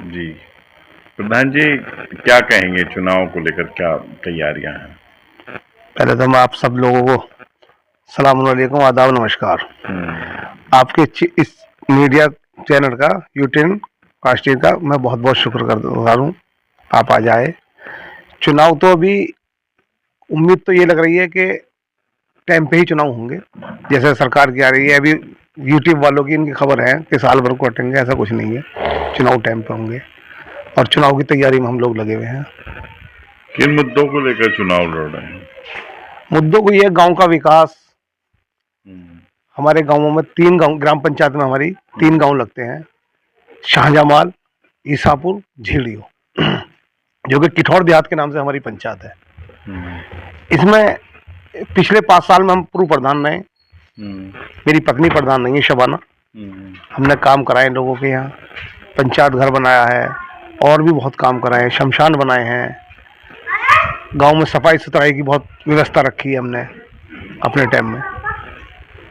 जी, प्रधान जी क्या कहेंगे चुनाव को लेकर, क्या तैयारियां हैं? पहले तो मैं आप सब लोगों को सलाम वालेकुम, आदाब, नमस्कार। आपके इस मीडिया चैनल का, यूटेन कास्टिंग का मैं बहुत बहुत शुक्रगुजार हूँ। आप आ जाए। चुनाव तो अभी उम्मीद तो ये लग रही है कि टाइम पे ही चुनाव होंगे, जैसे सरकार की आ रही है। अभी यूट्यूब वालों की इनकी खबर है कि साल भर को हटेंगे, ऐसा कुछ नहीं है। चुनाव टाइम पे होंगे और चुनाव की तैयारी में हम लोग लगे हुए हैं। किन मुद्दों को लेकर चुनाव लड़ रहे हैं? मुद्दों को ये गांव का विकास। हमारे गांवों में 3 गांव, ग्राम पंचायत में हमारी 3 गांव लगते हैं, शाहजमाल, ईसापुर, झीड़ियो, जो कि किठौर देहात के नाम से हमारी पंचायत है। इसमें पिछले 5 साल में हम पूर्व प्रधान रहे। मेरी पत्नी प्रधान नहीं है, शबाना। हमने काम कराए लोगों के यहाँ, पंचायत घर बनाया है और भी बहुत काम कराए हैं, शमशान बनाए हैं। गांव में सफाई सुथराई की बहुत व्यवस्था रखी है हमने अपने टाइम में।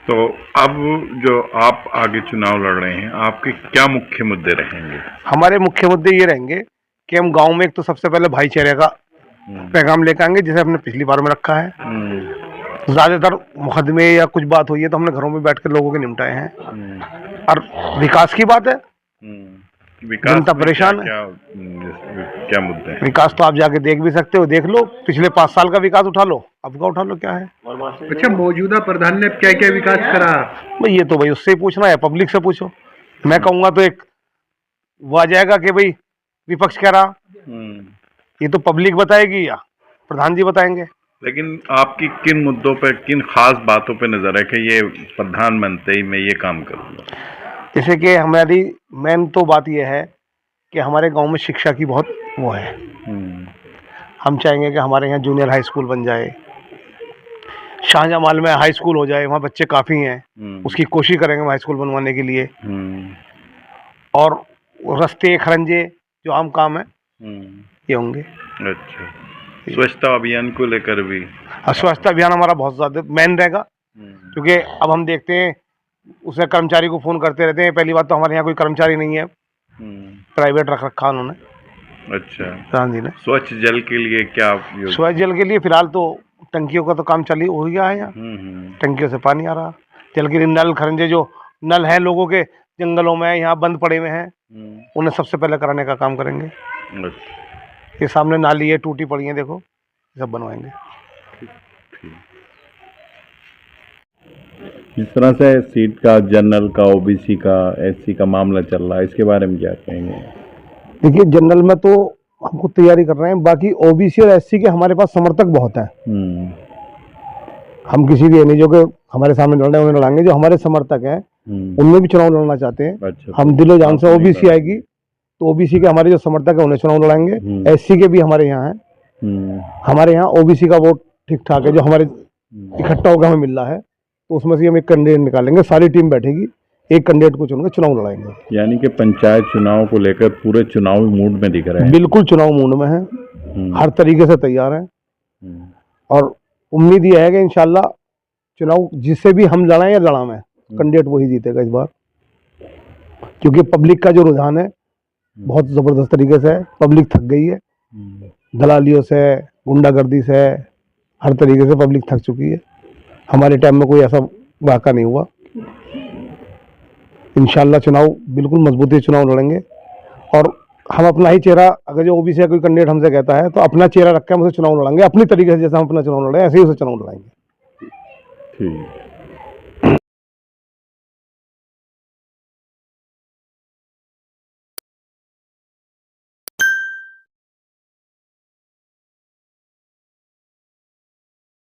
तो अब जो आप आगे चुनाव लड़ रहे हैं, आपके क्या मुख्य मुद्दे रहेंगे? हमारे मुख्य मुद्दे ये रहेंगे कि हम गांव में एक तो सबसे पहले भाईचारे का पैगाम लेकर आएंगे, जैसे हमने पिछली बार में रखा है। ज्यादातर मुकदमे या कुछ बात हुई है तो हमने घरों में बैठ कर लोगों के निपटाए हैं। और विकास की बात है, जनता परेशान है। क्या मुद्दे हैं? विकास तो आप जाके देख भी सकते हो, देख लो, पिछले 5 साल का विकास उठा लो, अब का उठा लो, क्या है। अच्छा, मौजूदा प्रधान ने क्या क्या विकास करा? भाई ये तो भाई उससे ही पूछना है, पब्लिक से पूछो। मैं कहूंगा तो एक वो आ जाएगा कि भाई विपक्ष कह रहा, ये तो पब्लिक बताएगी या प्रधान जी बताएंगे। लेकिन आपकी किन मुद्दों पर, किन खास बातों पर नजर है कि ये प्रधान बनते ही मैं ये काम करूंगा? जैसे कि हमारी मेन तो बात यह है कि हमारे गांव में शिक्षा की बहुत वो है। हम चाहेंगे कि हमारे यहाँ जूनियर हाई स्कूल बन जाए, शाहजमाल में हाई स्कूल हो जाए, वहाँ बच्चे काफ़ी हैं, उसकी कोशिश करेंगे हाई स्कूल बनवाने के लिए। और रास्ते खरंजे जो आम काम है ये होंगे। अच्छा, स्वच्छता अभियान को लेकर भी? स्वच्छता अभियान हमारा बहुत ज़्यादा मेन रहेगा, क्योंकि अब हम देखते हैं उसे कर्मचारी को फ़ोन करते रहते हैं। पहली बात तो हमारे यहाँ कोई कर्मचारी नहीं है, प्राइवेट रख रखा उन्होंने। अच्छा, प्रधान जी ने। स्वच्छ जल के लिए क्या? स्वच्छ जल के लिए फिलहाल तो टंकियों का तो काम चालू हो गया है यहाँ। टंकियों से पानी आ रहा। जल के लिए नल खरंजे जो नल हैं लोगों के जंगलों में यहाँ बंद पड़े हुए हैं, उन्हें सबसे पहले कराने का काम करेंगे। ये सामने नाली है, टूटी पड़ी है, देखो, सब बनवाएंगे। जिस तरह से सीट का, जनरल का, ओबीसी का, एससी का मामला चल रहा है, इसके बारे में क्या कहेंगे? देखिए, जनरल में तो हमको तैयारी कर रहे हैं, बाकी ओबीसी और एससी के हमारे पास समर्थक बहुत हैं। हम किसी भी नहीं जो कि हमारे सामने लड़ रहे हैं उन्हें लड़ाएंगे, जो हमारे समर्थक हैं उनमें भी चुनाव लड़ना चाहते हैं। अच्छा, हम दिलो जान से, ओबीसी आएगी तो ओबीसी के हमारे जो समर्थक है उन्हें चुनाव लड़ाएंगे। एससी के भी हमारे यहाँ है। हमारे यहाँ ओबीसी का वोट ठीक ठाक है, जो हमारे इकट्ठा होकर हमें मिल रहा है, तो उसमें से हम एक कैंडिडेट निकालेंगे, सारी टीम बैठेगी, एक कैंडिडेट को चुनकर चुनाव लड़ाएंगे। यानी कि पंचायत चुनाव को लेकर पूरे चुनावी मूड में दिख रहे हैं? बिल्कुल चुनाव मूड में है, हर तरीके से तैयार है। और उम्मीद यह है कि इंशाल्लाह चुनाव जिससे भी हम लड़ाएं या लड़ावें, कैंडिडेट वही जीतेगा इस बार, क्योंकि पब्लिक का जो रुझान है बहुत ज़बरदस्त तरीके से है। पब्लिक थक गई है, दलालियों से, गुंडागर्दी से, हर तरीके से पब्लिक थक चुकी है। हमारे टाइम में कोई ऐसा वाक़ा नहीं हुआ। इंशाल्लाह चुनाव बिल्कुल मजबूती से चुनाव लड़ेंगे। और हम अपना ही चेहरा, अगर जो ओबीसी का कोई कैंडिडेट हमसे कहता है तो अपना चेहरा रख के हम उसे चुनाव लड़ेंगे, अपनी तरीके से, जैसे हम अपना चुनाव लड़े ऐसे ही उसे चुनाव लड़ाएंगे। ठीक।